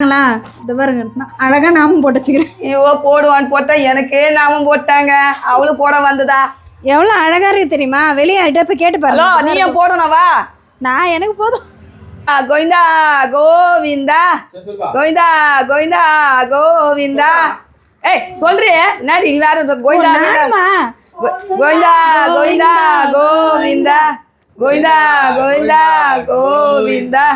போட்டாங்களா? இந்த பாருங்க அழகா நாமம் போட்டு வச்சுக்கிறேன். ஐயோ போடுவான்னு போட்டா எனக்கே நாமம் போட்டாங்க. அவளும் போட வந்ததா? எவ்வளோ அழகா இருக்கு தெரியுமா? வெளியே போய் கேட்டு பாருங்க. நீ ஏன் போடணும்வா? நான் எனக்கு போதும். கோவிந்தா கோவிந்தா கோவிந்தா கோவிந்தா கோவிந்தா. ஏய் சொல்றியே என்னடி நீ வேற கோவிந்தா கோவிந்தா கோவிந்தா கோவிந்தா கோவிந்தா கோவிந்தா கோவிந்தா.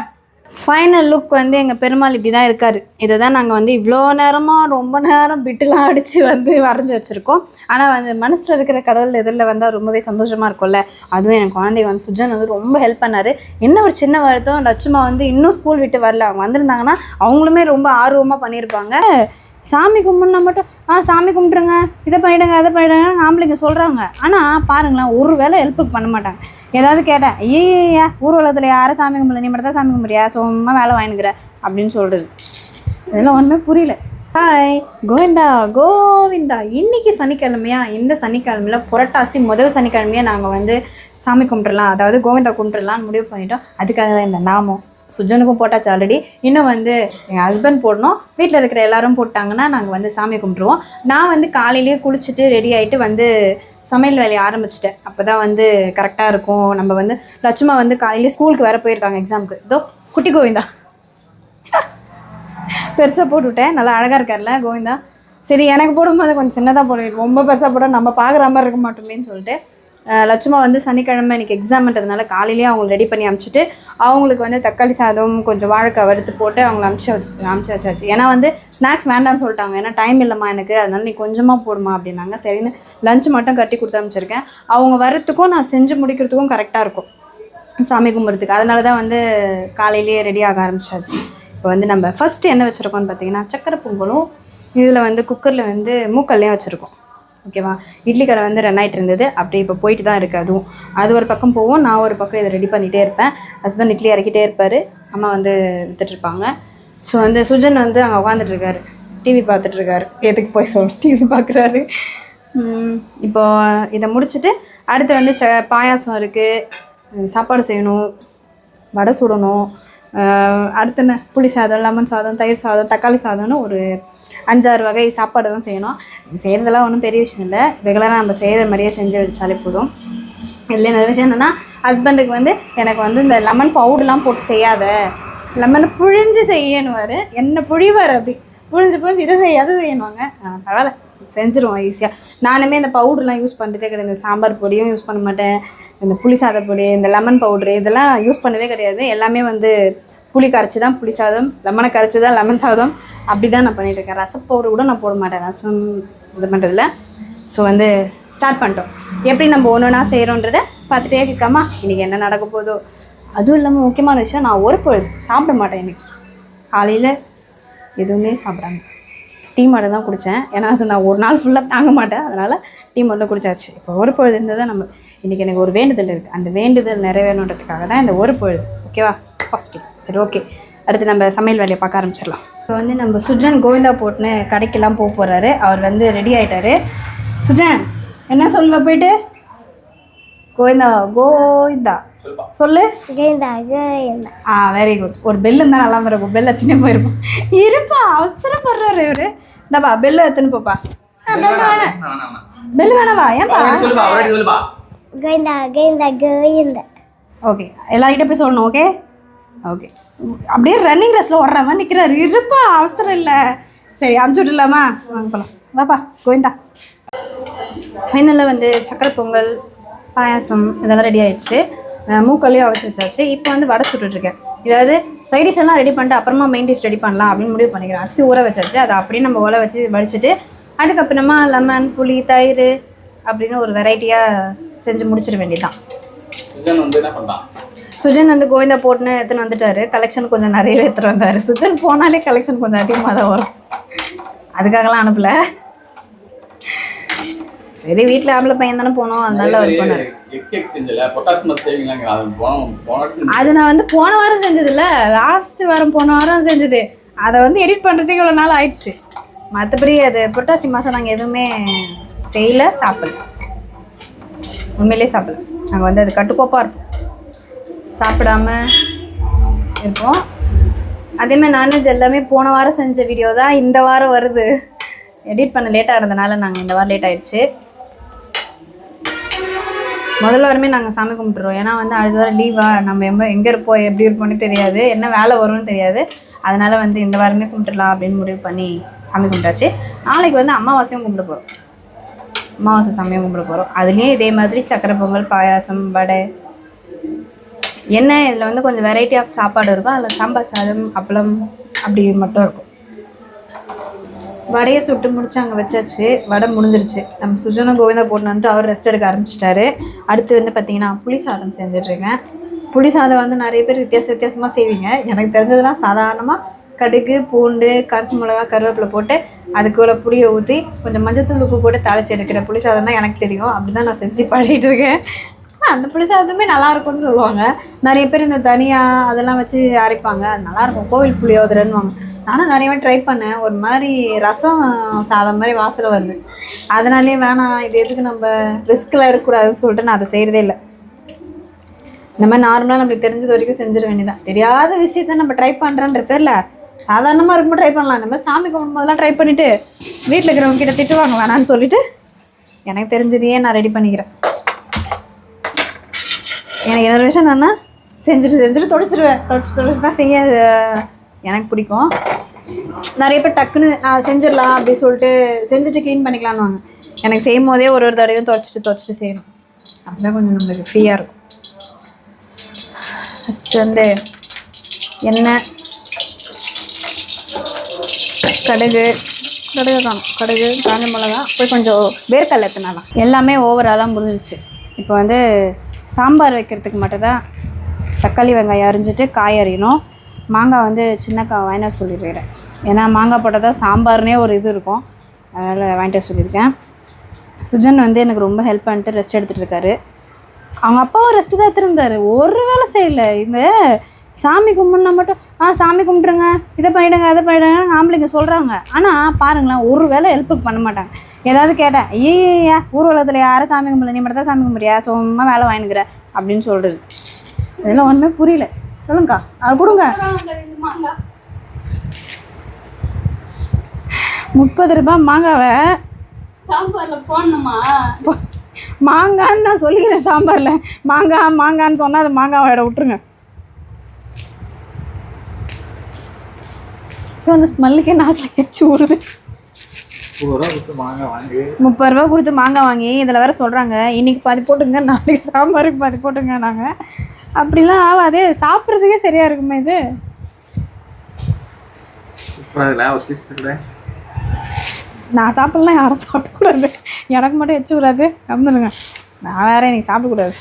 ஃபைனல் லுக் வந்து எங்கள் பெருமாள் இப்படி தான் இருக்கார். இதை தான் நாங்கள் வந்து இவ்வளோ நேரமாக ரொம்ப நேரம் பிட்டுலாம் அடித்து வந்து வரைஞ்சி வச்சுருக்கோம். ஆனால் வந்து மனசில் இருக்கிற கடவுள் எதிரில் வந்தால் ரொம்பவே சந்தோஷமாக இருக்கும்ல. அதுவும் எனக்கு குழந்தை வந்து சுஜன் வந்து ரொம்ப ஹெல்ப் பண்ணார். என்ன ஒரு சின்ன வருத்தம், லட்சுமா வந்து இன்னும் ஸ்கூல் விட்டு வரல. அவங்க வந்திருந்தாங்கன்னா அவங்களுமே ரொம்ப ஆர்வமாக பண்ணியிருப்பாங்க. சாமி கும்பிட்னா மட்டும் சாமி கும்பிட்ருங்க, இதை பண்ணிவிடுங்க அதை பண்ணிவிடுங்க ஆம்பளைங்க சொல்கிறாங்க. ஆனால் பாருங்களேன், ஒரு வேளை ஹெல்ப்புக்கு பண்ண மாட்டாங்க. ஏதாவது கேட்டேன், ஐயா ஊர்வலத்தில் யாரும் சாமி கும்பிடல, நீ மட்டும் தான் சாமி கும்பிட்றியா, சும்மா வேலை வாங்கிக்கிற அப்படின்னு சொல்கிறது. இதெல்லாம் ஒன்றுமே புரியல. ஹாய் கோவிந்தா கோவிந்தா. இன்றைக்கி சனிக்கிழமையா? இந்த சனிக்கிழமையில் புரட்டாசி முதல் சனிக்கிழமையாக நாங்கள் வந்து சாமி கும்பிட்றலாம், அதாவது கோவிந்தா கும்பிட்றலான்னு முடிவு பண்ணிட்டோம். அதுக்காக தான் இந்த நாமம். சுஜனுக்கும் போட்டாச்சு ஆல்ரெடி. இன்னும் வந்து எங்கள் ஹஸ்பண்ட் போடணும். வீட்டில் இருக்கிற எல்லோரும் போட்டாங்கன்னா நாங்கள் வந்து சாமி கும்பிட்ருவோம். நான் வந்து காலையிலேயே குளிச்சுட்டு ரெடி ஆகிட்டு வந்து சமையல் வேலையை ஆரம்பிச்சிட்டேன். அப்போ தான் வந்து கரெக்டாக இருக்கும். நம்ம வந்து லட்சுமா வந்து காலையிலேயே ஸ்கூலுக்கு வேறு போயிருக்காங்க எக்ஸாமுக்கு. இதோ குட்டி கோவிந்தா பெருசாக போட்டுவிட்டேன். நல்லா அழகாக இருக்கார்ல கோவிந்தா. சரி எனக்கு போடும்போது கொஞ்சம் சின்னதாக போடுவேன், ரொம்ப பெருசாக போட நம்ம பார்க்குற மாதிரி இருக்க மாட்டோமேன்னு சொல்லிட்டு லட்சுமா வந்து சனிக்கிழமை எனக்கு எக்ஸாம்ன்றதுனால காலையிலேயே அவங்களை ரெடி பண்ணி அனுப்பிச்சிட்டு அவங்களுக்கு வந்து தக்காளி சாதம் கொஞ்சம் வாழைக்காய் வறுத்து போட்டு அவங்கள அனுப்பிச்சி வச்சாச்சு. ஏன்னா வந்து ஸ்நாக்ஸ் வேண்டாம்னு சொல்லிட்டாங்க. ஏன்னா டைம் இல்லைம்மா எனக்கு, அதனால நீ கொஞ்சமாக போடுமா அப்படின்னாங்க. சரின்னு லஞ்ச் மட்டும் கட்டி கொடுத்து அனுப்பிச்சிருக்கேன். அவங்க வரத்துக்கும் நான் செஞ்சு முடிக்கிறதுக்கும் கரெக்டாக இருக்கும் சாமி கும்பிட்றதுக்கு. அதனால தான் வந்து காலையிலேயே ரெடி ஆக ஆரம்பிச்சாச்சு. இப்போ வந்து நம்ம ஃபஸ்ட்டு என்ன வச்சுருக்கோம்னு பார்த்தீங்கன்னா சக்கரை பொங்கலும், இதில் வந்து குக்கரில் வந்து மூக்கல்லையும் வச்சுருக்கோம். ஓகேவா? இட்லி கடை வந்து ரன் ஆகிட்டு இருந்தது, அப்படி இப்போ போயிட்டு தான் இருக்குது. அதுவும் அது ஒரு பக்கம் போவோம், நான் ஒரு பக்கம் இதை ரெடி பண்ணிகிட்டே இருப்பேன். ஹஸ்பண்ட் இட்லி இறக்கிட்டே இருப்பார், அம்மா வந்து விற்றுட்ருப்பாங்க. ஸோ வந்து சுஜன் வந்து அங்கே உட்காந்துட்ருக்காரு, டிவி பார்த்துட்ருக்காரு. எதுக்கு போய் டிவி பார்க்குறாரு. இப்போ இதை முடிச்சுட்டு அடுத்து வந்து பாயாசம் இருக்குது, சாப்பாடு செய்யணும், வடை சுடணும், அடுத்து என்ன புளி சாதம், லெமன் சாதம், தயிர் சாதம், தக்காளி சாதம்னு ஒரு 5-6 வகை சாப்பாடு தான் செய்யணும். செய்கிறதெல்லாம் ஒன்றும் பெரிய விஷயம் இல்லை, ரெகுலராக நம்ம செய்கிற மாதிரியே செஞ்சு வச்சாலே போதும். இதில் நல்ல விஷயம் என்னென்னா ஹஸ்பண்டுக்கு வந்து எனக்கு வந்து இந்த லெமன் பவுடர்லாம் போட்டு செய்யாத, லெமனை புழிஞ்சு செய்யணுவார். என்ன புழிவார் அப்படி புழிஞ்சு இதை அதை செய்யணுவாங்க. பரவாயில்ல செஞ்சுருவோம் ஈஸியாக. நானுமே இந்த பவுடர்லாம் யூஸ் பண்ணுறதே கிடையாது. இந்த சாம்பார் பொடியும் யூஸ் பண்ண மாட்டேன், இந்த புளி சாத பொடி, இந்த லெமன் பவுட்ரு இதெல்லாம் யூஸ் பண்ணதே கிடையாது. எல்லாமே வந்து புளி கரைச்சி தான் புளி சாதம், லெமனை கரைச்சி தான் லெமன் சாதம், அப்படி தான் நான் பண்ணிகிட்ருக்கேன். ரசம் பவுடர் கூட நான் போட மாட்டேன் ரசம் இது பண்ணுறதுல. ஸோ வந்து ஸ்டார்ட் பண்ணிட்டோம். எப்படி நம்ம ஒன்று ஒன்றா செய்கிறோன்றதை பார்த்துட்டே இருக்காமா இன்றைக்கி என்ன நடக்க போதோ. அதுவும் இல்லாமல் முக்கியமான விஷயம், நான் ஒரு பொழுது சாப்பிட மாட்டேன். இன்றைக்கி காலையில் எதுவுமே சாப்பிடாம டீ மட்டும் தான் குடித்தேன். ஏன்னா அது நான் ஒரு நாள் ஃபுல்லாக தாங்க மாட்டேன், அதனால் டீ மட்டும் குடிச்சாச்சு. இப்போ ஒரு பொழுது இருந்தது தான் நம்ம இன்றைக்கி எனக்கு ஒரு வேண்டுதல் இருக்குது, அந்த வேண்டுதல் நிறைவேறணுன்றதுக்காக தான் இந்த ஒரு பொழுது. ஓகேவா? ஃபஸ்ட்டு சரி ஓகே, அடுத்து நம்ம சமையல் வேலையை பார்க்க ஆரம்பிச்சிடலாம். இப்போ வந்து நம்ம சுஜன் கோவிந்தா போட்டுன்னு கடைக்கெல்லாம் போக போகிறாரு. அவர் வந்து ரெடி ஆகிட்டார். சுஜன் என்ன சொல்லுவ போயிட்டு? கோவிந்தா கோவிந்தா சொல்லு. Very good. ஒரு பெல் இருந்தால் நல்லா இருக்கும், பெல் வச்சுனே போயிருப்போம். இருப்பா அவசரப்படுறாரு இவர். இந்தாப்பா பெல்லை எடுத்துன்னு போப்பா. பெல் வேணாவா? ஏன்பா? ஓகே, எல்லார்கிட்ட போய் சொல்லணும். Okay okay. அப்படியே ரன்னிங் ரேஸில் ஓடுற மாதிரி நிற்கிறாரு. இருப்பா அவசரம் இல்லை. சரி அமுச்சு விட்டுலாமா? வாங்க போகலாம். வாப்பா கோவிந்தா. ஃபைனலில் வந்து சக்கரை பொங்கல், பாயாசம் இதெல்லாம் ரெடி ஆகிடுச்சு. மூக்கல்லையும் அவச்சு வச்சாச்சு. இப்போ வந்து வடை சுட்டுட்ருக்கேன். ஏதாவது சைடிஷ் எல்லாம் ரெடி பண்ணிட்டு அப்புறமா மெயின் டிஷ் ரெடி பண்ணலாம் அப்படின்னு முடிவு பண்ணிக்கிறேன். அரிசி ஊற வச்சாச்சு, அதை அப்படியே நம்ம ஊற வச்சு வடிச்சிட்டு அதுக்கப்புறமா லெமன், புளி, தயிர் அப்படின்னு ஒரு வெரைட்டியாக செஞ்சு முடிச்சிட வேண்டியதுதான். சுஜன் வந்து கோவிந்தா போட்டுன்னு எடுத்துன்னு வந்துட்டாரு. கலெக்ஷன் கொஞ்சம் நிறையவே எடுத்துகிட்டு வந்தார். சுஜன் போனாலே கலெக்ஷன் கொஞ்சம் அதிகமாக தான் வரும், அதுக்காகலாம் அனுப்பலை. சரி வீட்டில் ஆம்பளை பையன் தானே போனோம், அதனால அவர் போனார். அது நான் வந்து போன வாரம் செஞ்சதில்ல, லாஸ்ட் வாரம் போன வாரம் செஞ்சது. அதை வந்து எடிட் பண்ணுறதுக்கு இவ்வளோ நாள் ஆயிடுச்சு. மற்றபடி அது புரட்டாசி மாதம் நாங்கள் எதுவுமே செய்யலை, சாப்பிடல. உண்மையிலே சாப்பிடல. நாங்கள் வந்து அது கட்டுக்கோப்பாக இருப்போம், சாப்பிடாம இருப்போம். அதேமாதிரி நான்வெஜ் எல்லாமே போன வாரம் செஞ்ச வீடியோ தான் இந்த வாரம் வருது. எடிட் பண்ண லேட்டாக இருந்ததுனால நாங்கள் இந்த வாரம் லேட் ஆகிடுச்சு. முதல்ல வாரமே நாங்கள் சாமி கும்பிட்டுருவோம். ஏன்னா வந்து அடுத்த வாரம் லீவாக நம்ம எங்கே இருப்போம் எப்படி இருப்போம்னு தெரியாது, என்ன வேலை வரும்னு தெரியாது. அதனால் வந்து இந்த வாரமே கும்பிட்டுடலாம் அப்படின்னு முடிவு பண்ணி சாமி கும்பிட்டாச்சு. நாளைக்கு வந்து அமாவாசையும் கும்பிட போகிறோம். அமாவாசை சாமியும் கும்பிட போகிறோம். அதுலேயும் இதே மாதிரி சக்கரை பொங்கல், பாயாசம், வடை, என்ன இதில் வந்து கொஞ்சம் வெரைட்டி ஆஃப் சாப்பாடு இருக்கும். அதில் சாம்பார் சாதம், அப்பளம் அப்படி மட்டும் இருக்கும். வடையை சுட்டு முடிச்சு அங்கே வச்சாச்சு. வடை முடிஞ்சிருச்சு. நம்ம சுஜனும் கோவிந்தா போட்டு வந்துட்டு அவர் ரெஸ்ட் எடுக்க ஆரம்பிச்சிட்டாரு. அடுத்து வந்து பார்த்திங்கன்னா புளி சாதம் செஞ்சிட்ருக்கேன். புளி சாதம் வந்து நிறைய பேர் வித்தியாசமாக செய்வீங்க. எனக்கு தெரிஞ்சதுலாம் சாதாரணமாக கடுகு, பூண்டு, காய்ச்சி மிளகா, கருவேப்பிலை போட்டு அதுக்குள்ள புளியை ஊற்றி கொஞ்சம் மஞ்சத்தூள் உப்பு போட்டு தாளித்து எடுக்கிற புளி சாதம் தான் எனக்கு தெரியும். அப்படி தான் நான் செஞ்சு பழகிட்டு இருக்கேன். அந்த புளி சாதமே நல்லாயிருக்கும்னு சொல்லுவாங்க. நிறைய பேர் இந்த தனியா அதெல்லாம் வச்சு அரைப்பாங்க, அது நல்லாயிருக்கும். கோவில் புளியோதரைன்னுவாங்க. நானும் நிறையவே ட்ரை பண்ணேன். ஒரு மாதிரி ரசம் சாதம் மாதிரி வாசனை வருது. அதனாலே வேணாம், இது எதுக்கு நம்ம ரிஸ்கில் எடுக்கக்கூடாதுன்னு சொல்லிட்டு நான் அதை செய்கிறதே இல்லை. இந்த மாதிரி நார்மலாக நம்மளுக்கு தெரிஞ்சது வரைக்கும் செஞ்சிட வேண்டியதான். தெரியாத விஷயத்த நம்ம ட்ரை பண்ணுறேன்ற பேரில் சாதாரணமாக இருக்கும்போது ட்ரை பண்ணலாம். இந்த மாதிரி சாமி கும்பிடும்போதெல்லாம் ட்ரை பண்ணிவிட்டு வீட்டில் இருக்கிறவங்க கிட்ட திட்டுவாங்க வேணான்னு சொல்லிவிட்டு எனக்கு தெரிஞ்சதையே நான் ரெடி பண்ணிக்கிறேன். எனக்கு இன்னொரு விஷயம் என்னன்னா, செஞ்சுட்டு தொடச்சிடுவேன். தொடச்சு தான் செய்ய எனக்கு பிடிக்கும். நிறைய பேர் டக்குன்னு செஞ்சிடலாம் அப்படி சொல்லிட்டு செஞ்சுட்டு க்ளீன் பண்ணிக்கலான்னு வாங்க. எனக்கு செய்யும் போதே ஒரு தடவையும் தொடச்சிட்டு செய்யணும். அப்படிதான் கொஞ்சம் நம்மளுக்கு ஃப்ரீயாக இருக்கும். ஃபஸ்ட்டு வந்து எண்ணெய், கடுகு காணும், கடுகு, காஞ்ச மிளகா, போய் கொஞ்சம் வேர்க்கடலை எத்தனாலாம் எல்லாமே ஓவராலாக முடிஞ்சிருச்சு. இப்போ வந்து சாம்பார் வைக்கிறதுக்கு மட்டும்தான் தக்காளி வெங்காயம் அரிஞ்சிட்டு காய் அரியணும். மாங்காய் வந்து சின்னக்காய் வாங்கிட்டு சொல்லியிருக்கிறேன். ஏன்னா மாங்காய் போட்டால் தான் சாம்பார்னே ஒரு இது இருக்கும். அதனால் வாங்கிட்டு சொல்லியிருக்கேன். சுஜன் வந்து எனக்கு ரொம்ப ஹெல்ப் பண்ணிட்டு ரெஸ்ட் எடுத்துகிட்டு இருக்காரு. அவங்க அப்பாவும் ரெஸ்ட்டு தான் எடுத்துருந்தார். ஒரு வேலை செய்யலை. இந்த சாமி கும்பிட்னா மட்டும் சாமி கும்பிட்ருங்க, இதை பண்ணிவிடுங்க அதை பண்ணிவிடுங்க ஆம்பளைங்க சொல்கிறாங்க. ஆனால் பாருங்களேன், ஒரு வேலை ஹெல்ப்புக்கு பண்ண மாட்டாங்க. ஏதாவது கேட்டேன், ஐயா ஊர்வலத்தில் யாரும் சாமி கும்பிடல, நீ மட்டும் தான் சாமி கும்பிட்றியா, சும்மா வேலை வாங்கினுக்கிற அப்படின்னு சொல்கிறது. இதெல்லாம் ஒன்றுமே புரியல. சொல்லுங்கக்கா, அது கொடுங்க. 30 ரூபாய் மாங்காவை சாம்பாரில் போடணுமா? மாங்கான்னு நான் சொல்லிக்கிறேன். சாம்பாரில் மாங்கான்னு சொன்னால் அது மாங்காவை இட விட்டுருங்க. இப்போ அந்த ஸ்மெல்லுக்கே நாட்டில் எச்சு ஊறுது. 30 ரூபா கொடுத்து மாங்காய் வாங்கி இதில் வேறு சொல்கிறாங்க, இன்றைக்கி பாதி போட்டுங்க, நாளைக்கு சாம்பாருக்கு பாதி போட்டுங்க. நாங்கள் அப்படிலாம் ஆகாது, சாப்பிட்றதுக்கே சரியாக இருக்குமே இது. நான் சாப்பிட்லாம், யாரும் சாப்பிடக்கூடாது. எனக்கு மட்டும் எச்சு விடாது அப்படின்னுங்க. நான் வேறு இன்றைக்கி சாப்பிடக்கூடாது.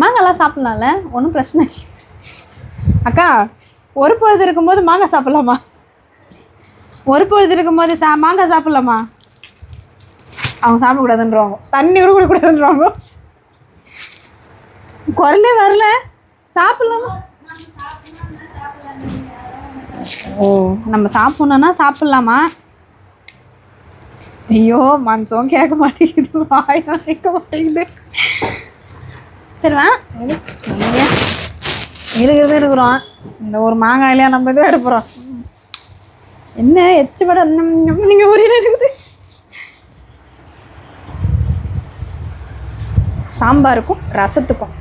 மாங்காய்லாம் சாப்பிட்லாம்ல, ஒன்றும் பிரச்சனை இல்லை. அக்கா, ஒரு பொழுது இருக்கும்போது மாங்காய் சாப்பிட்லாமா? ஒரு பொழுது இருக்கும்போது மாங்காய் சாப்பிட்லாமா? அவங்க சாப்பிடக்கூடாதுன்றவாங்க, தண்ணி கூட குடிக்கூடாதுன்றவாங்க. குரலே வரல. சாப்பிட்லாமா? ஓ, நம்ம சாப்பிட்ணுன்னா சாப்பிட்லாமா? ஐயோ, மனசும் கேட்க மாட்டேங்குது, வாயும் கேட்க மாட்டேங்குது. சரிவா, இருக்கிறோம். இந்த ஒரு மாங்காயிலையா நம்ம இதை எடுப்புறோம். என்ன எச்சு பட நீங்கள் ஒரு இருக்குது. சாம்பாருக்கும் ரசத்துக்கும்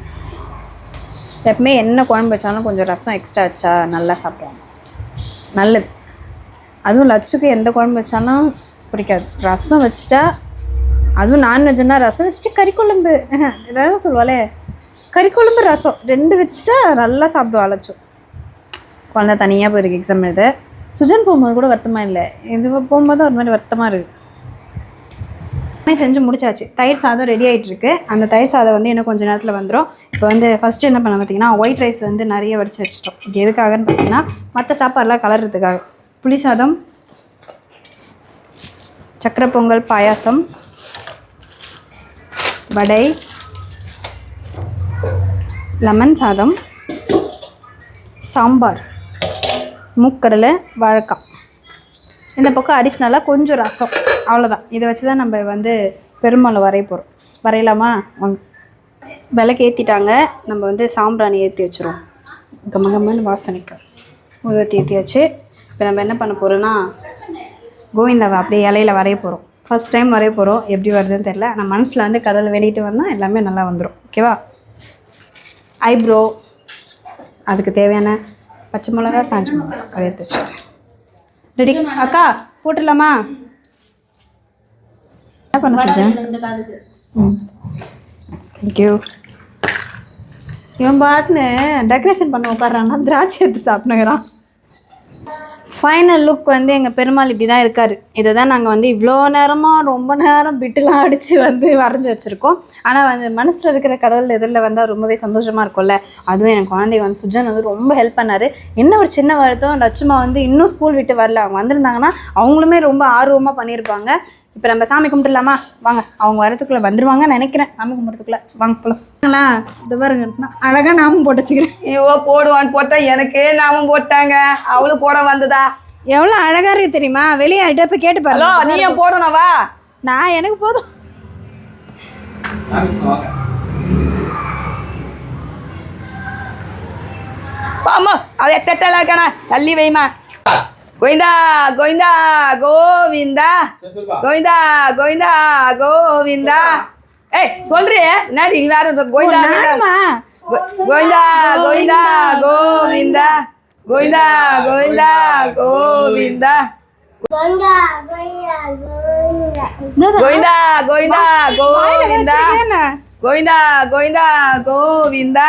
எப்பவுமே என்ன குழம்பு வச்சாலும் கொஞ்சம் ரசம் எக்ஸ்ட்ரா வச்சா நல்லா சாப்பிடுவாங்க, நல்லது. அதுவும் லட்சுக்கு எந்த குழம்பு வச்சாலும் பிடிக்காது. ரசம் வச்சுட்டா, அதுவும் நான்வெஜ்னா ரசம் வச்சுட்டு கறி குழம்பு எல்லாரும் சொல்லுவாளே, கறி குழம்பு ரசம் 2 வச்சுட்டா நல்லா சாப்பிடுவா லட்சு. குழந்தை தனியாக போயிருக்கு எக்ஸாம் எழுத. சுஜன் போகும்போது கூட வருத்தமாக இல்லை, இது போகும்போது ஒரு மாதிரி வருத்தமாக இருக்குது. செஞ்சு முடிச்சாச்சு. தயிர் சாதம் ரெடி ஆகிட்டுருக்கு. அந்த தயிர் சாதம் வந்து இன்னும் கொஞ்சம் நேரத்தில் வந்துடும். இப்போ வந்து ஃபஸ்ட்டு என்ன பண்ண பார்த்தீங்கன்னா, ஒயிட் ரைஸ் வந்து நிறைய வடித்து வச்சிட்டோம். இது எதுக்காகன்னு பார்த்தீங்கன்னா, மற்ற சாப்பாடெலாம் கலர்றதுக்காக. புளி சாதம், சக்கரை பொங்கல், பாயாசம், வடை, லெமன் சாதம், சாம்பார், மூக்கடலை, வாழைக்காய். இந்த பக்கம் அடிஷ்னலாக கொஞ்சம் ரசம், அவ்வளோதான். இதை வச்சு தான் நம்ம வந்து பெருமாளை வரைய போகிறோம். வரையலாமா? வாங்க. விளக்கு ஏற்றிட்டாங்க. நம்ம வந்து சாம்பிராணி ஏற்றி வச்சுருவோம். கம்மன்னு வாசனைக்கு. ஊதுவத்தி ஏற்றியாச்சு. இப்போ நம்ம என்ன பண்ண போகிறோன்னா கோவிந்தாவை அப்படியே இலையில வரைய போகிறோம். ஃபர்ஸ்ட் டைம் வரைய போகிறோம். எப்படி வருதுன்னு தெரில. நான் மனசில் வந்து கடவுள் வெளியிட்டு வந்தால் எல்லாமே நல்லா வந்துடும். ஓகேவா? ஐப்ரோ, அதுக்கு தேவையான பச்சை மிளகா, காஞ்ச மிளகா அதை எடுத்து வச்சுட்டேன். ரெடி அக்கா, போட்டுடலாமா? என்ன பண்ண சொல்கிறேன்? தேங்க்யூ. இவன் பாட்டுன்னு டெக்கரேஷன் பண்ண உட்காரான்னா திராட்சை எடுத்து சாப்பிட்டுங்கிறான். ஃபைனல் லுக் வந்து எங்கள் பெருமாள் இப்படி தான் இருக்கார். இதை தான் நாங்கள் வந்து இவ்வளோ நேரமாக ரொம்ப நேரம் பிட்டுலாம் அடித்து வந்து வரைஞ்சி வச்சுருக்கோம். ஆனால் வந்து மனசில் இருக்கிற கடவுள் எதிரில் வந்தால் ரொம்பவே சந்தோஷமாக இருக்கும்ல. அதுவும் எனக்கு குழந்தை வந்து சுஜன் வந்து ரொம்ப ஹெல்ப் பண்ணார். என்ன ஒரு சின்ன வருத்தம், லட்சுமா வந்து இன்னும் ஸ்கூல் விட்டு வரல. அவங்க வந்திருந்தாங்கன்னா அவங்களுமே ரொம்ப ஆர்வமாக பண்ணியிருப்பாங்க. இப்போ நம்ம சாமி கும்பிட்டுலாமா? வாங்க, அவங்க வரத்துக்குள்ளே வந்துடுவாங்கன்னு நினைக்கிறேன். சாமி கும்பிட்றதுக்குள்ளே வாங்க போகலாங்களா? இது பாருங்க, அழகாக நாமும் போட்டு வச்சுக்கிறேன். ஐயோ, போடுவான்னு போட்டா எனக்கே நாமும் போட்டாங்க. அவளும் போட வந்ததா? எவ்வளோ அழகாக இருக்குது தெரியுமா? வெளியே ஆகிட்டு போய் கேட்டு ஹலோ, பாருங்க. நீ ஏன் போடணும்? வா, நான் எனக்கு போதும். வாமா, அதை எட்டெல்லாம் இருக்கானா? தள்ளி வைமா. கோவிந்தா கோவிந்தா கோவிந்தா கோவிந்தா கோவிந்தா கோவிந்தா. ஏய் சொல்றியே நாடி, நீ வேற கோவிந்தா நானுமா? கோவிந்தா கோவிந்தா கோவிந்தா கோவிந்தா கோவிந்தா கோவிந்தா கோவிந்தா கோவிந்தா கோவிந்தா கோவிந்தா கோவிந்தா கோவிந்தா கோவிந்தா